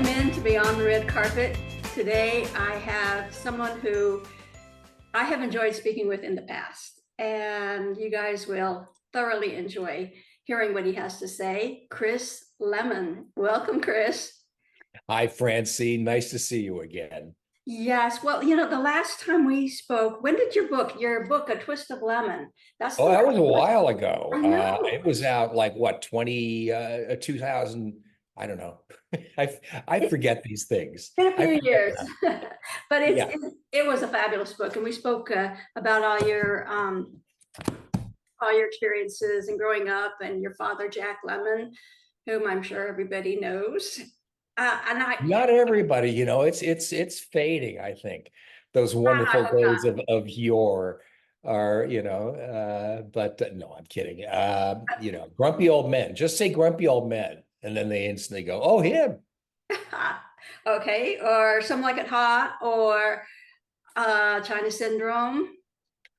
Welcome in to Beyond the Red Carpet. Today I have someone who I have enjoyed speaking with in the past, and you guys will thoroughly enjoy hearing what he has to say. Chris Lemmon. Welcome, Chris. Hi, Francine. Nice to see you again. Yes, well, the last time we spoke, when did your book, A Twist of Lemon, that's Oh, the that last was a one. while ago. I know. It was out like what, 2000, I don't know. I It's forget these things. been a I few forget years, now. but Yeah. it was a fabulous book, and we spoke about all your experiences and growing up, and your father, Jack Lemmon, whom I'm sure everybody knows. And Not everybody, it's fading, I think. Those I wonderful hope not. days of yore are, but no, I'm kidding. Grumpy old men. Just say grumpy old men, and then they instantly go, "Oh, him." Okay, or Some Like It Hot, or China Syndrome,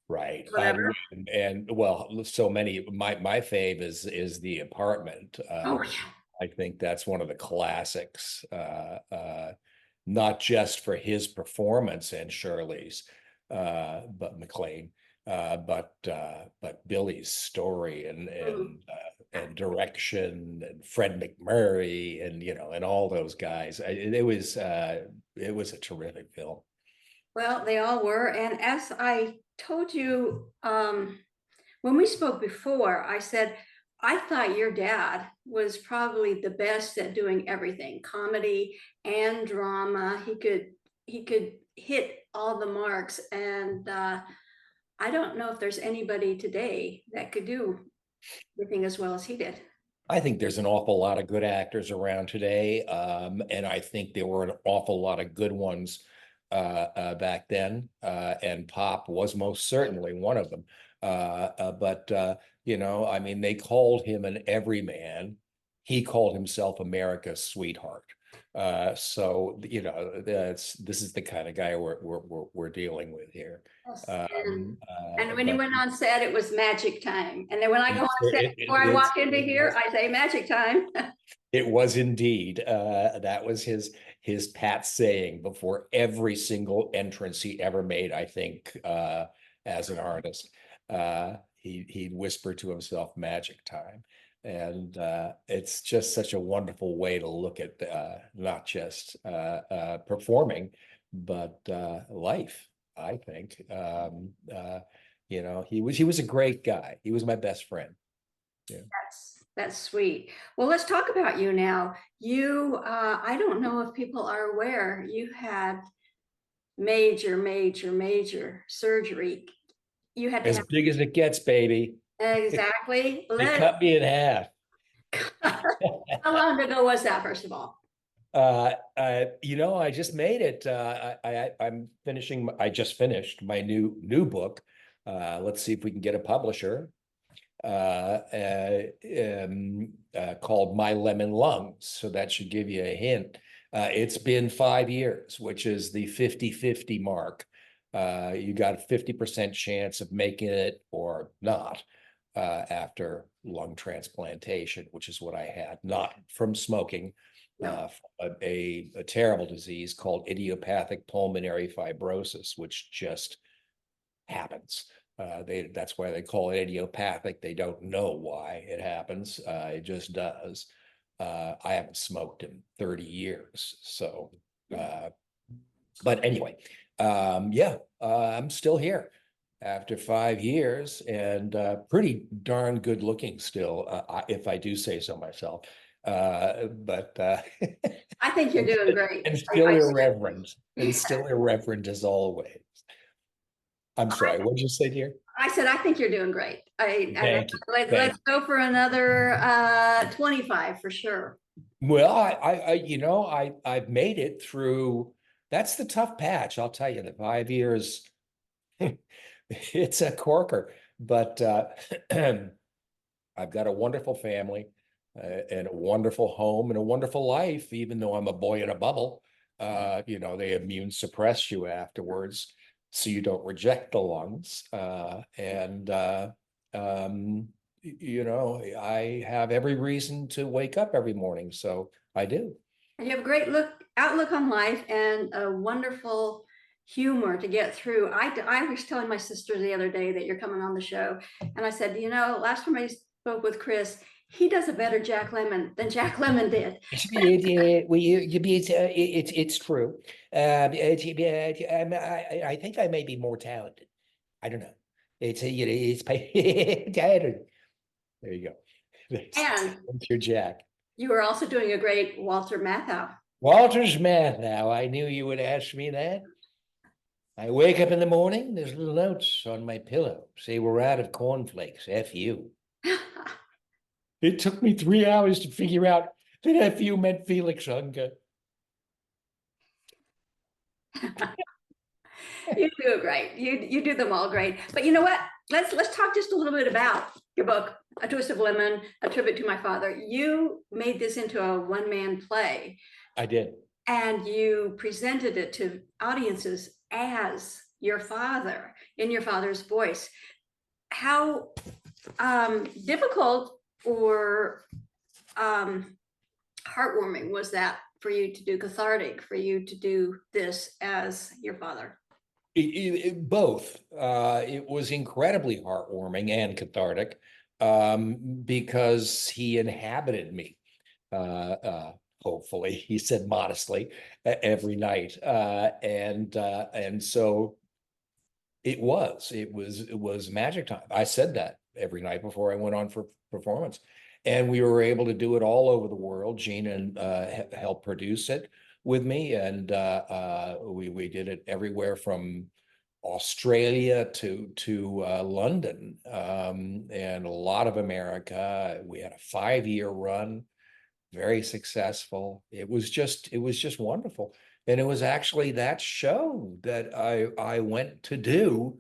Right. whatever. And well, so many. My fave is The Apartment. Oh yeah. I think that's one of the classics. Not just for his performance and Shirley's, but McLean, but Billy's story Mhm. and direction and Fred McMurray and all those guys. It was a terrific film. Well, they all were. And as I told you when we spoke before, I said, I thought your dad was probably the best at doing everything, comedy and drama. He could hit all the marks. And I don't know if there's anybody today that could do everything as well as he did. I think there's an awful lot of good actors around today, and I think there were an awful lot of good ones back then, and Pop was most certainly one of them. But I mean, they called him an everyman. He called himself America's sweetheart. So this is the kind of guy we're dealing with here. Yes. And when he But went on set, it was magic time. And then when I go it, on set, it, before I walk into it here, was. I say magic time. It was indeed. That was his pat saying before every single entrance he ever made, I think, as an artist. He'd whisper to himself magic time. And it's just such a wonderful way to look at not just performing, but life, I think. He was a great guy. He was my best friend. Yeah. That's sweet. Well, let's talk about you now. I don't know if people are aware, you had major surgery. You had to As have big as it gets, baby. exactly. They cut me in half. How long ago was that, first of all? I just made it. I just finished my new book. Let's see if we can get a publisher. Called My Lemon Lungs. So that should give you a hint. It's been 5 years, which is the 50-50 mark. You got a 50% chance of making it or not after lung transplantation, which is what I had, not from smoking, No. a terrible disease called idiopathic pulmonary fibrosis, which just happens. That's why they call it idiopathic. They don't know why it happens. It just does. I haven't smoked in 30 years. So, but anyway, I'm still here after 5 years and pretty darn good looking still, if I do say so myself. But I think you're and, doing great. and still I irreverent and still irreverent as always. I'm sorry, what did you say, dear? I said, I think you're doing great. Thank you. Let's Thank go for another 25 for sure. you. Well, I've made it through. That's the tough patch, I'll tell you. The 5 years, it's a corker, but I've got a wonderful family and a wonderful home and a wonderful life, even though I'm a boy in a bubble. They immune suppress you afterwards, so you don't reject the lungs. Um, I have every reason to wake up every morning, so I do. And you have a great outlook on life and a wonderful humor to get through. I was telling my sister the other day that you're coming on the show, and I said, you know, last time I spoke with Chris, he does a better Jack Lemmon than Jack Lemmon did. It's true. I think I may be more talented. I don't know. There you go. And That's your Jack. you are also doing a great Walter Matthau. Walter's math now. I knew you would ask me that. I wake up in the morning, there's little notes on my pillow. Say we're out of cornflakes. F you. It took me 3 hours to figure out that F you meant Felix Unger. You do it great. You do them all great. But you know what? Let's talk just a little bit about your book, A Twist of Lemon, A Tribute to My Father. You made this into a one-man play. I did. And you presented it to audiences as your father, in your father's voice. How difficult or heartwarming was that for you to do, cathartic for you to do this as your father? Both. It was incredibly heartwarming and cathartic because he inhabited me. Hopefully, he said modestly, every night, and so it was magic time. I said that every night before I went on for performance, and we were able to do it all over the world. Gina helped produce it with me, and we did it everywhere from Australia to London, and a lot of America. We had a 5-year run, very successful. It was just wonderful. And it was actually that show that I went to do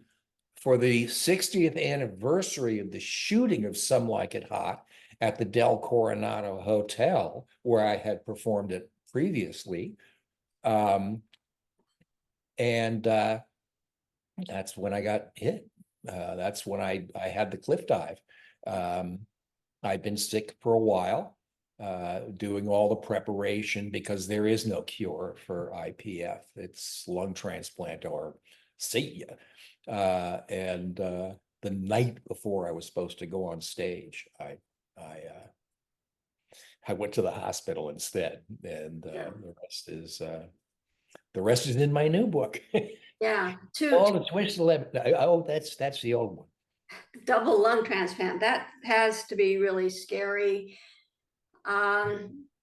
for the 60th anniversary of the shooting of Some Like It Hot at the Del Coronado Hotel, where I had performed it previously. And that's when I got hit. That's when I had the cliff dive. I'd been sick for a while, doing all the preparation because there is no cure for IPF. It's lung transplant or see ya. And the night before I was supposed to go on stage, I went to the hospital instead, and the rest is in my new book. Yeah, All the twists of lemon. Oh, that's the old one. double lung transplant. That has to be really scary.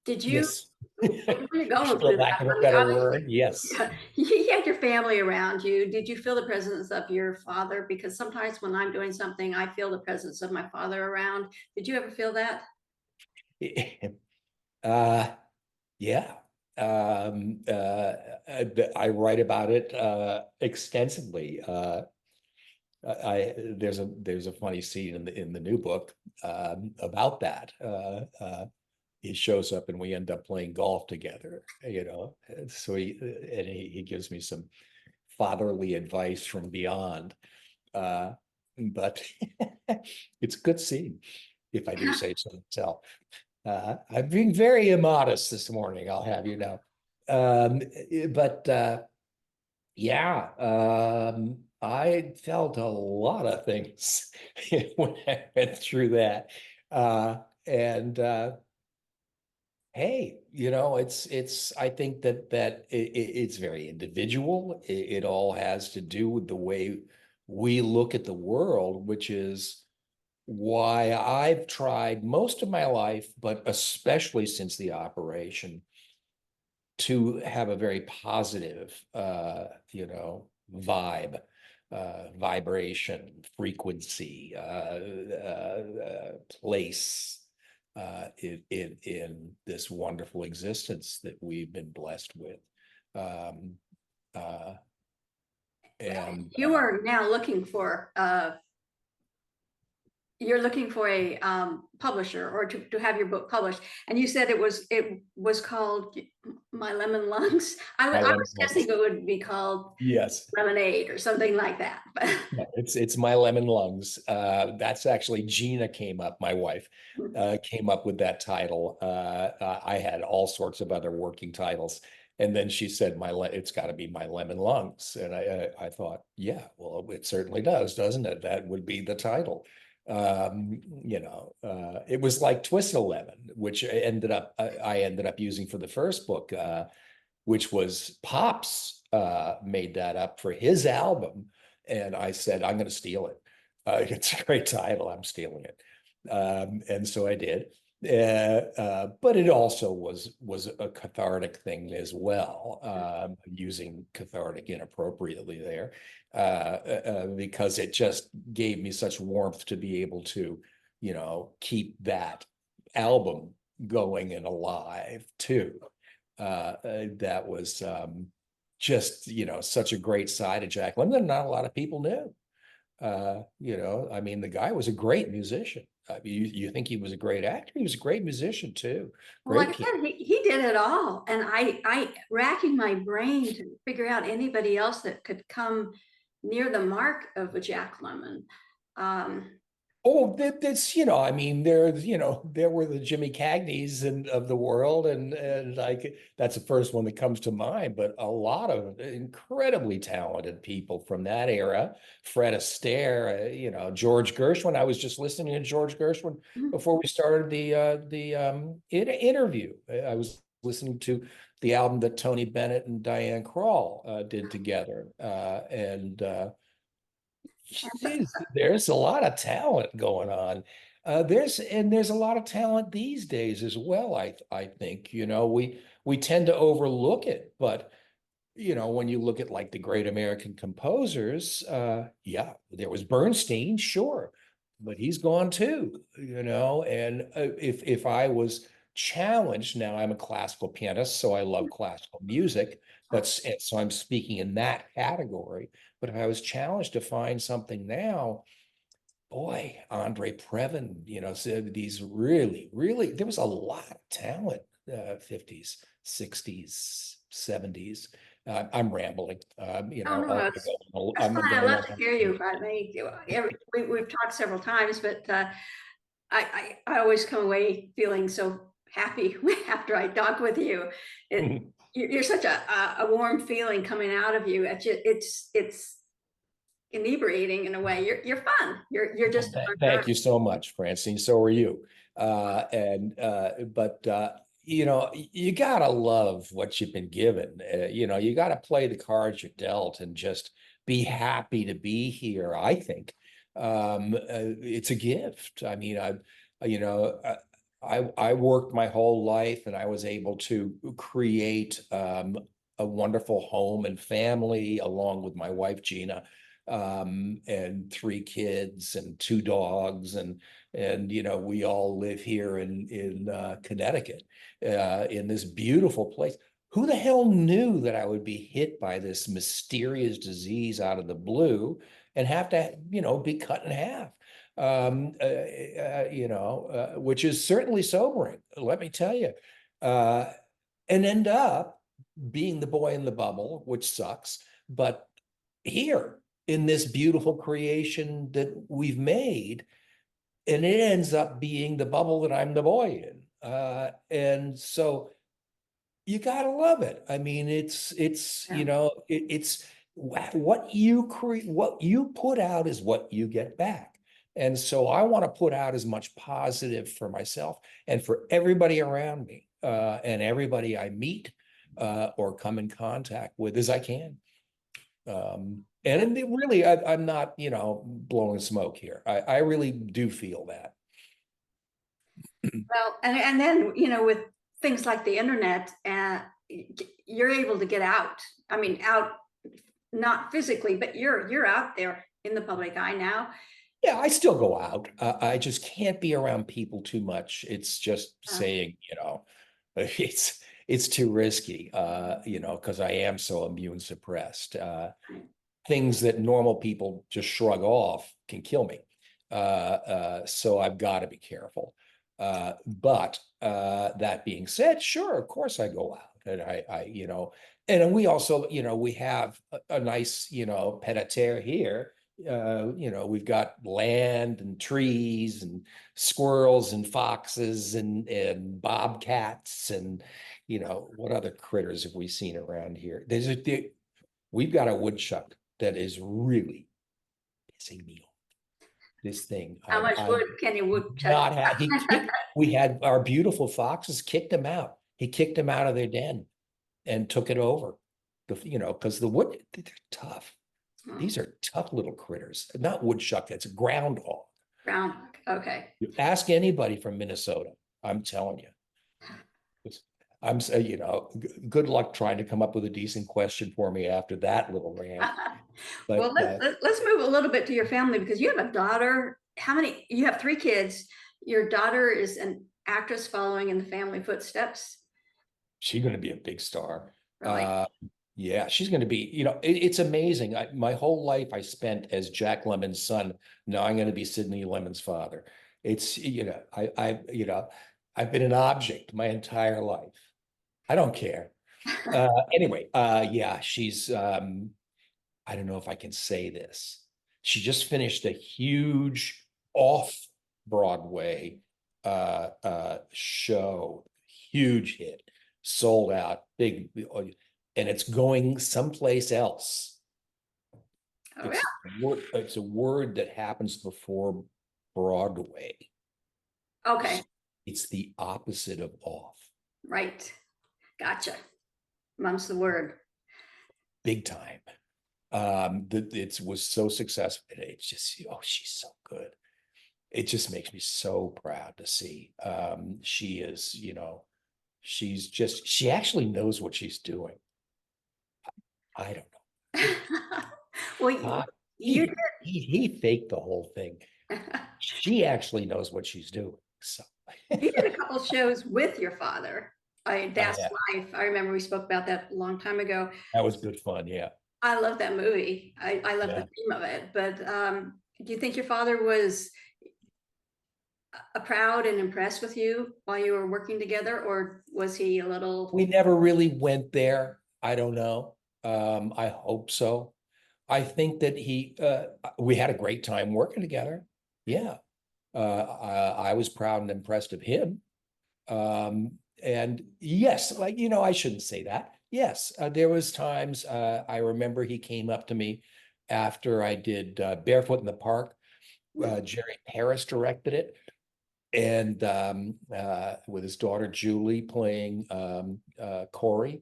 Did you, Yes. where you're going For with lack that? of a I mean, better obviously, word, yes. you had your family around you. Did you feel the presence of your father? Because sometimes when I'm doing something, I feel the presence of my father around. Did you ever feel that? Uh, yeah. I write about it extensively. There's a funny scene in the new book about that. He shows up and we end up playing golf together, so he gives me some fatherly advice from beyond. But it's a good scene, if I do say so myself. I'm being very immodest this morning, I'll have you know. But yeah, I felt a lot of things when I went through that. And hey, I think that it's very individual. It all has to do with the way we look at the world, which is why I've tried most of my life, but especially since the operation, to have a very positive, vibe, vibration, frequency, place in this wonderful existence that we've been blessed with. And You are now looking for you're looking for a publisher or to have your book published, and you said it was called My Lemon Lungs. My I lemon was guessing lungs. it would be called Yes. Lemonade or something like that. But No, it's my lemon lungs. That's actually Gina came up, my wife, came up with that title. I had all sorts of other working titles, and then she said, it's got to be my lemon lungs." And I thought, yeah, well, it certainly does, doesn't it? That would be the title. It was like Twist a Lemon, which I ended up using for the first book, which was Pops made that up for his album. And I said, I'm going to steal it. It's a great title. I'm stealing it. And so I did. But it also was a cathartic thing as well, using cathartic inappropriately there, because it just gave me such warmth to be able to, keep that album going and alive too. That was just, such a great side of Jack Lemmon that not a lot of people knew. I mean, the guy was a great musician. You think he was a great actor? He was a great musician too. well, like Great I pianist. said, he did it all, and I racking my brain to figure out anybody else that could come near the mark of a Jack Lemmon. Um, Oh, that's, I mean, there were the Jimmy Cagneys of the world, and like that's the first one that comes to mind, but a lot of incredibly talented people from that era. Fred Astaire, George Gershwin. I was just listening to George Gershwin before we started the interview. I was listening to the album that Tony Bennett and Diane Krall did together, and there's a lot of talent going on. There's a lot of talent these days as well. I think, we tend to overlook it, but when you look at like the great American composers, yeah, there was Bernstein, sure, but he's gone too, and if I was challenged, now I'm a classical pianist, so I love classical music. So I'm speaking in that category. But if I was challenged to find something now, boy, Andre Previn, said these really, really, there was a lot of talent, 50s, 60s, 70s. I'm rambling. oh no, that's I'm fine. I going love on. to hear you. I mean, we've talked several times, but I always come away feeling so happy after I talk with you. You're such a warm feeling coming out of you. It's inebriating in a way. You're fun. You're just a fun guy. Thank you so much, Francine. So are you. But you gotta love what you've been given. You gotta play the cards you're dealt and just be happy to be here. I think it's a gift. I mean, you know, I worked my whole life and I was able to create a wonderful home and family along with my wife Gina, and 3 kids and 2 dogs, and we all live here in Connecticut, in this beautiful place. Who the hell knew that I would be hit by this mysterious disease out of the blue and have to, be cut in half? Which is certainly sobering, let me tell you. And end up being the boy in the bubble, which sucks, but here in this beautiful creation that we've made, and it ends up being the bubble that I'm the boy in. And so you gotta love it. I mean, Yeah. it's what you create, what you put out is what you get back. And so I want to put out as much positive for myself and for everybody around me, and everybody I meet, or come in contact with as I can. And really, I'm not, blowing smoke here. I really do feel that. Well, and then, with things like the internet, you're able to get out. I mean, out, not physically, but you're out there in the public eye now. Yeah, I still go out. I just can't be around people too much. It's just Uh, saying, it's too risky, because I am so immune suppressed. Things that normal people just shrug off can kill me. So I've got to be careful. But that being said, sure, of course I go out and and we also, we have a nice, pied a terre here. We've got land and trees and squirrels and foxes and bobcats and, what other critters have we seen around here? We've got a woodchuck that is really pissing me off. This thing, How much I wood can you woodchuck? not had, we had our beautiful foxes kicked him out. He kicked them out of their den and took it over. Because the wood, they're tough. These are tough little critters, not woodchuck, that's a groundhog. Groundhog, okay. You ask anybody from Minnesota, I'm telling you. I'm saying, good luck trying to come up with a decent question for me after that little rant. Well, But let's move a little bit to your family, because you have a daughter. You have 3 kids. Your daughter is an actress following in the family footsteps. she's going to be a big star. Really? Yeah, she's going to be, it's amazing. My whole life I spent as Jack Lemmon's son. Now I'm going to be Sidney Lemon's father. It's, I've been an object my entire life. I don't care. Anyway, yeah, she's, I don't know if I can say this. She just finished a huge off Broadway show, huge hit, sold out, big, and it's going someplace else. Oh, It's a word that happens before Broadway. yeah. Okay. It's the opposite of off. Right. Gotcha. Mum's the word. Big time. It was so successful. It's just, she's so good. It just makes me so proud to see. She is, she actually knows what she's doing. I don't know. Well, you He faked the whole thing. She actually knows what she's doing. So you did a couple shows with your father. That's have. Life. I remember we spoke about that a long time ago. That was good fun. Yeah. I love that movie. I love Yeah. the theme of it. But do you think your father was proud and impressed with you while you were working together, or was he a little? We never really went there. I don't know. I hope so. I think that we had a great time working together. Yeah. I was proud and impressed of him. And yes, I shouldn't say that. Yes, there was times I remember he came up to me after I did Barefoot in the Park. Jerry Paris directed it, and with his daughter Julie playing Corey,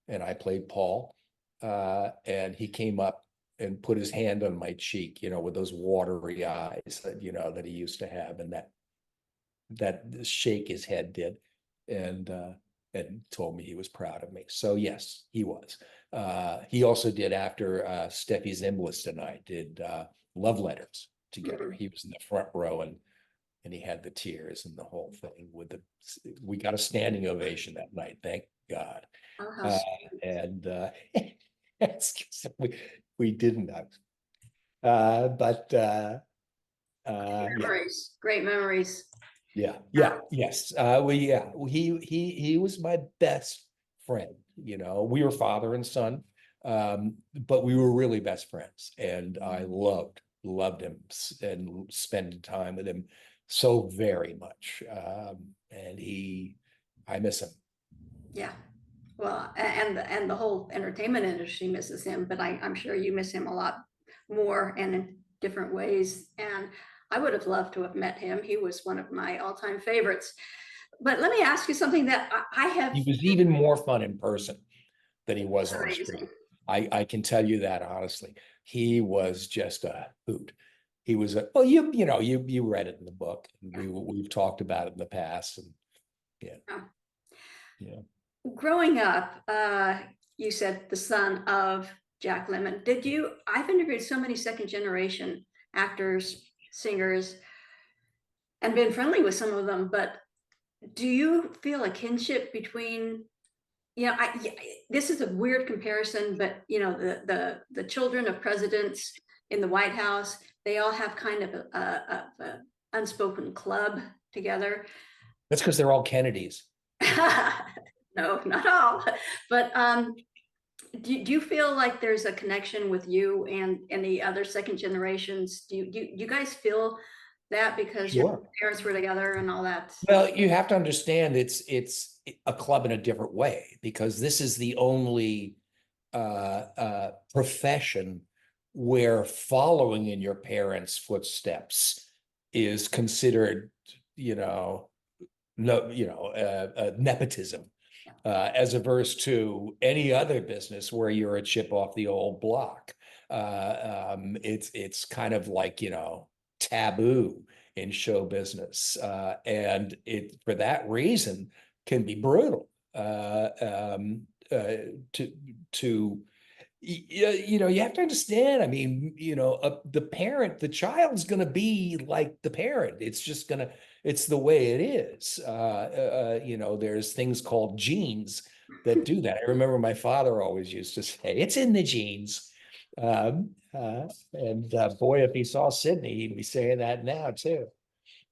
and I played Paul. And he came up and put his hand on my cheek, with those watery eyes that that he used to have, and that shake his head did, and told me he was proud of me. So yes, he was. He also did, after Steffi Zimbalist and I did Love Letters together. He was in the front row, and he had the tears and the whole thing we got a standing ovation that night, thank God. Oh, how And we didn't, but memories, great memories. yeah, yes. He was my best friend. We were father and son, but we were really best friends, and I loved him and spending time with him so very much. And I miss him. Yeah. Well, and the whole entertainment industry misses him, but I'm sure you miss him a lot more and in different ways. And I would have loved to have met him. He was one of my all-time favorites. But let me ask you something that I have. He was even more fun in person than he was on Amazing. screen. I can tell you that honestly. He was just a hoot. He was you read it in the book, and we've talked about it in the past, and yeah. Growing up, you said the son of Jack Lemmon. I've interviewed so many second generation actors, singers, and been friendly with some of them, but do you feel a kinship between, this is a weird comparison, but the children of presidents in the White House they all have kind of a unspoken club together. That's because they're all Kennedys. No, not all, but do you feel like there's a connection with you and the other second generations? Do you guys feel that because your Sure. parents were together and all that? Well, you have to understand it's a club in a different way, because this is the only profession where following in your parents' footsteps is considered, nepotism, as averse to any other business where you're a chip off the old block. It's kind of like, taboo in show business, and it for that reason can be brutal. You have to understand. I mean, the child's going to be like the parent. It's the way it is. There's things called genes that do that. I remember my father always used to say, "It's in the genes." And boy, if he saw Sydney, he'd be saying that now too.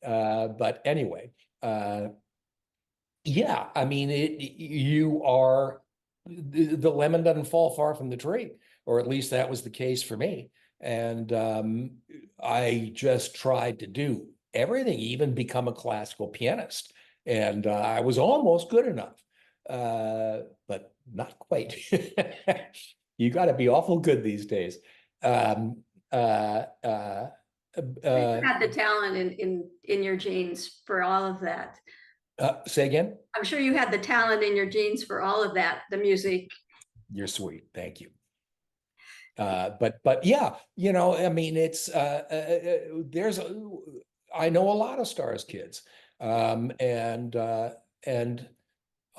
But anyway, yeah, I mean, the lemon doesn't fall far from the tree, or at least that was the case for me. And I just tried to do everything, even become a classical pianist. And I was almost good enough, but not quite. You got to be awful good these days. You had the talent in your genes for all of that. Say again? I'm sure you had the talent in your genes for all of that, the music. You're sweet. Thank you. But yeah, I mean, I know a lot of stars kids. And a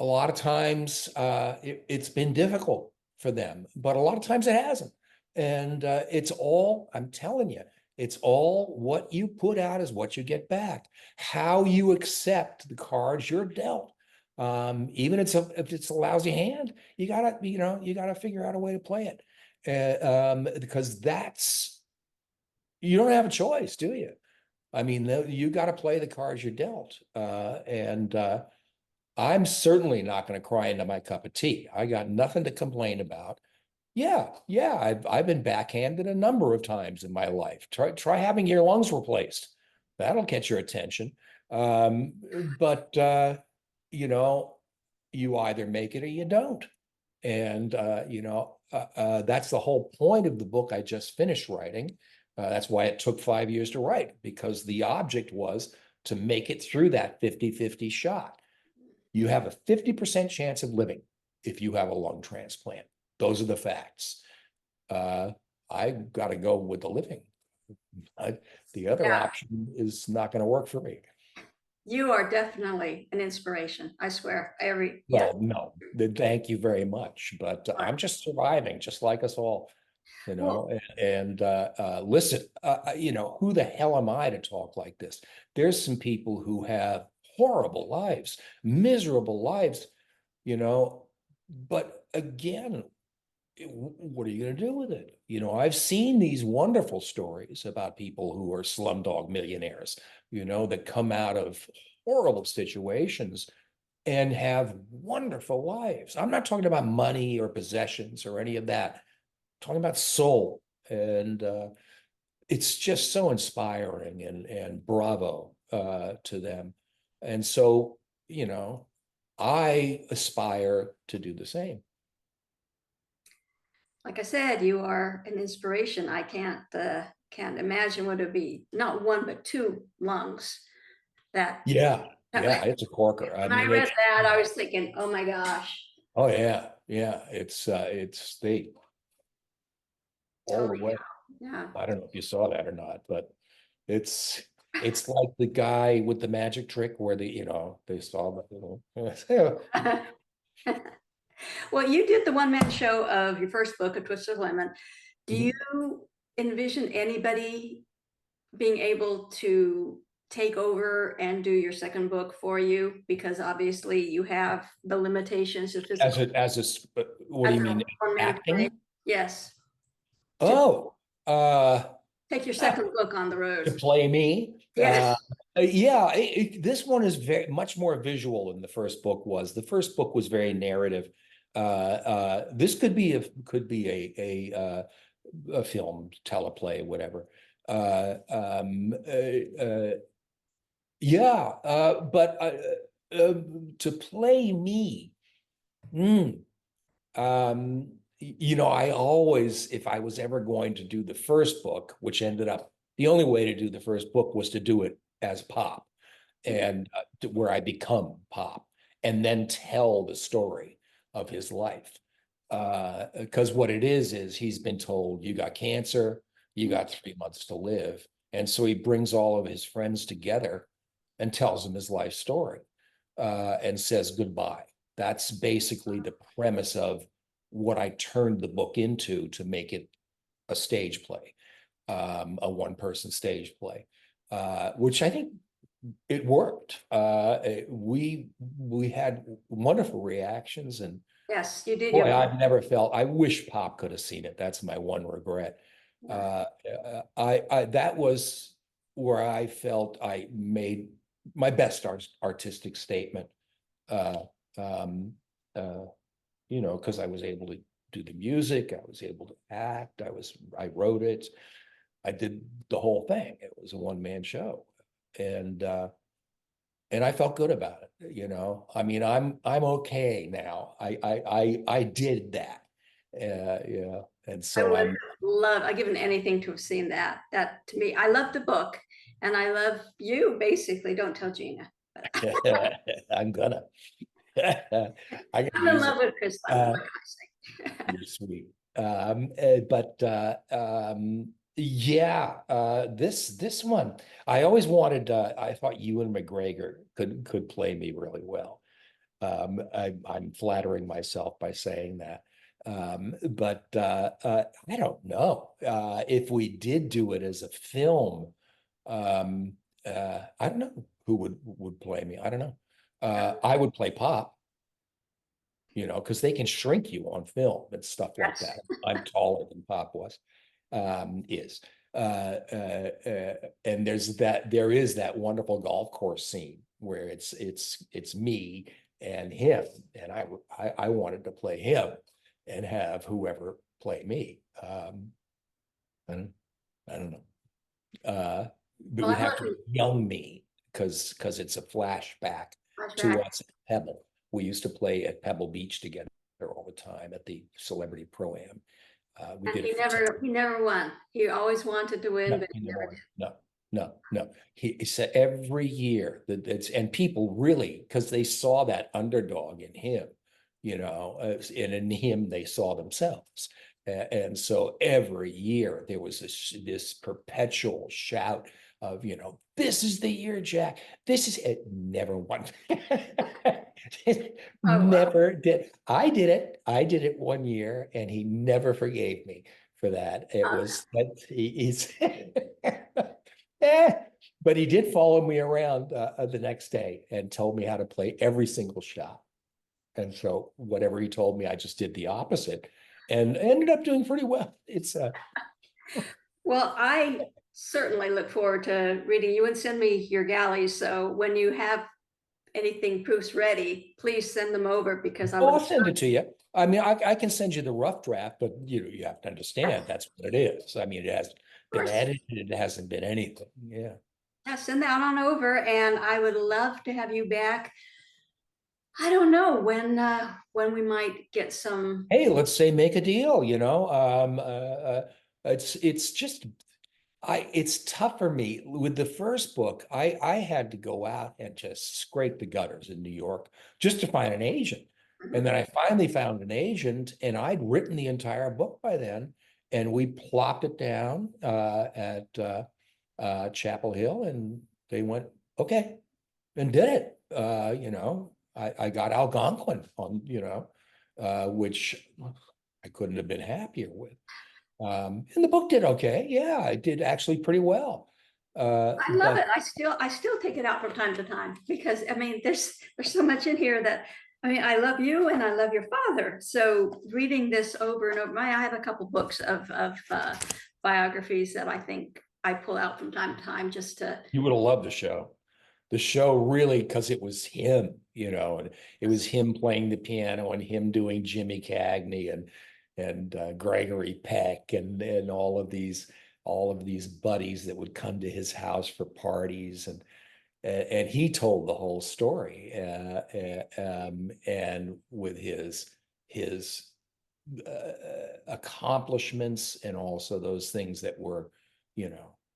lot of times it's been difficult for them, but a lot of times it hasn't. And I'm telling you, it's all what you put out is what you get back. How you accept the cards you're dealt. Even if it's a lousy hand, you gotta figure out a way to play it. Because you don't have a choice, do you? I mean, you got to play the cards you're dealt. And I'm certainly not going to cry into my cup of tea. I got nothing to complain about. Yeah, I've been backhanded a number of times in my life. Try having your lungs replaced. That'll get your attention. But you either make it or you don't. And that's the whole point of the book I just finished writing. That's why it took 5 years to write, because the object was to make it through that 50-50 shot. You have a 50% chance of living if you have a lung transplant. Those are the facts. I got to go with the living. The other option is not going to work for me. You are definitely an inspiration. I swear. Well, no, thank you very much. But I'm just surviving, just like us all. And listen, who the hell am I to talk like this? There's some people who have horrible lives, miserable lives, but again, what are you going to do with it? I've seen these wonderful stories about people who are slumdog millionaires, that come out of horrible situations and have wonderful lives. I'm not talking about money or possessions or any of that. I'm talking about soul. And it's just so inspiring, and bravo to them. And so, I aspire to do the same. Like I said, you are an inspiration. I can't imagine what it would be, not one, but two lungs. Yeah, it's a corker. When I read that, I was thinking, oh my gosh. Oh yeah. It's the all the way. Yeah. I don't know if you saw that or not, but it's like the guy with the magic trick where they saw the Well, you did the one-man show of your first book, A Twist of Lemon. Do you envision anybody being able to take over and do your second book for you? Because obviously you have the limitations of physical. What do you mean, acting? Yes. Oh, Take your second book on the to road. play me. Yes. Yeah, this one is very much more visual than the first book was. The first book was very narrative. This could be a film, teleplay, whatever. Yeah, but to play me, mm, I always, if I was ever going to do the first book, which ended up the only way to do the first book was to do it as Pop, and where I become Pop, and then tell the story of his life. Because what it is he's been told, you got cancer, you got 3 months to live. And so he brings all of his friends together and tells them his life story, and says goodbye. That's basically the premise of what I turned the book into to make it a stage play, a one-person stage play, which I think it worked. We had wonderful reactions, and Yes, you did boy, your I've never felt. I wish Pop could have seen it. That's my one regret. That was where I felt I made my best artistic statement. Uh, um, because I was able to do the music, I was able to act, I wrote it, I did the whole thing. It was a one-man show, and I felt good about it. I mean, I'm okay now. I did that. Yeah, and I so would have I'm loved, I'd given anything to have seen that. That to me, I love the book and I love you basically. Don't tell Gina. I'm gonna I'm gonna I'm in use it. love with Chris Lemmon. What can I say? You're sweet. But yeah, this one, I always wanted. I thought Ewan McGregor could play me really well. I'm flattering myself by saying that. But I don't know if we did do it as a film. Um, I don't know who would play me. I don't know. I would play Pop, because they can shrink you on film and stuff like Yes. that. I'm taller than Pop was, is. And there is that wonderful golf course scene where it's me and him, and I wanted to play him and have whoever play me. And I don't know. But it Well, would I'm have to be looking young me, because it's a flashback to flashback. us at Pebble. We used to play at Pebble Beach together all the time at the Celebrity Pro-Am. We And did it for 10. he never won. He always wanted to win, No, but he he never never won. did. No. He said every year that and people really, because they saw that underdog in him, and in him they saw themselves. And so every year there was this perpetual shout of, this is the year, Jack. This is it. Never won. Oh well. Never did. I did it. I did it one year, and he never forgave me for that. It Oh, was that he's but he did follow me around the next day and told me how to play every single shot. And so whatever he told me, I just did the opposite and ended up doing pretty well. It's well, I certainly look forward to reading you and send me your galleys. So when you have anything proofs ready, please send them over because I would. I'll send it to you. I mean, I can send you the rough draft, but you have to understand that's what it is. I mean, it has been Course. edited, it hasn't been anything. Yeah. Yeah, send that on over, and I would love to have you back. I don't know when we might get some. Hey, let's say make a deal, it's just it's tough for me with the first book. I had to go out and just scrape the gutters in New York just to find an agent. And then I finally found an agent, and I'd written the entire book by then, and we plopped it down at Chapel Hill, and they went, okay, and did it. I got Algonquin on, which I couldn't have been happier with. And the book did okay. Yeah, it did actually pretty well. I love But it. I still take it out from time to time because I mean there's so much in here that I mean I love you and I love your father. So reading this over and over, I have a couple books of biographies that I think I pull out from time to time just to, You would have loved the show. The show really, because it was him, and it was him playing the piano and him doing Jimmy Cagney and Gregory Peck and all of these buddies that would come to his house for parties and he told the whole story and with his accomplishments and also those things that were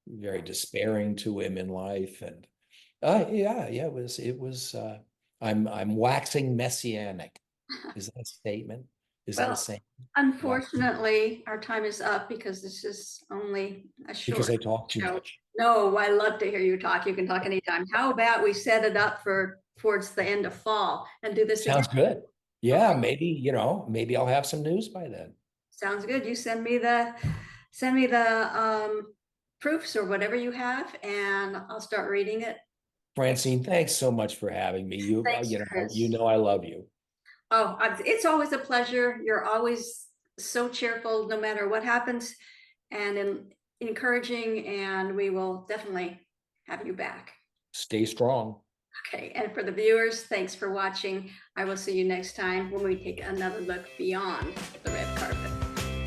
very despairing to him in life. And yeah, it was I'm waxing messianic. Is that a statement? Is that a well, saying? unfortunately, our time is up because this is only a Because short I talk too show. much. No, I love to hear you talk. You can talk anytime. How about we set it up for towards the end of fall and do this again? Sounds good. Yeah, maybe I'll have some news by then. Sounds good. You send me the proofs or whatever you have, and I'll start reading it. Francine, thanks so much for having me. Thanks, Chris. I love you. Oh, it's always a pleasure. You're always so cheerful, no matter what happens, and encouraging. And we will definitely have you back. Stay strong. Okay, and for the viewers, thanks for watching. I will see you next time when we take another look beyond the red carpet.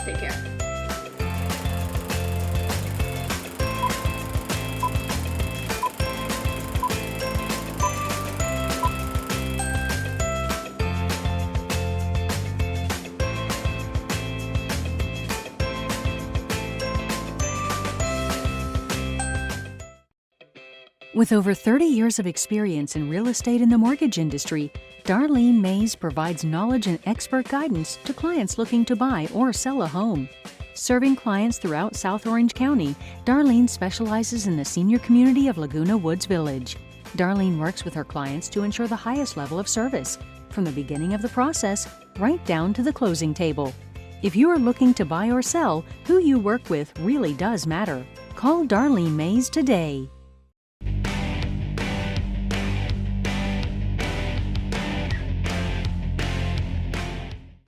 Take care. With over 30 years of experience in real estate and the mortgage industry, Darlene Mays provides knowledge and expert guidance to clients looking to buy or sell a home. Serving clients throughout South Orange County, Darlene specializes in the senior community of Laguna Woods Village. Darlene works with her clients to ensure the highest level of service, from the beginning of the process right down to the closing table. If you are looking to buy or sell, who you work with really does matter. Call Darlene Mays today.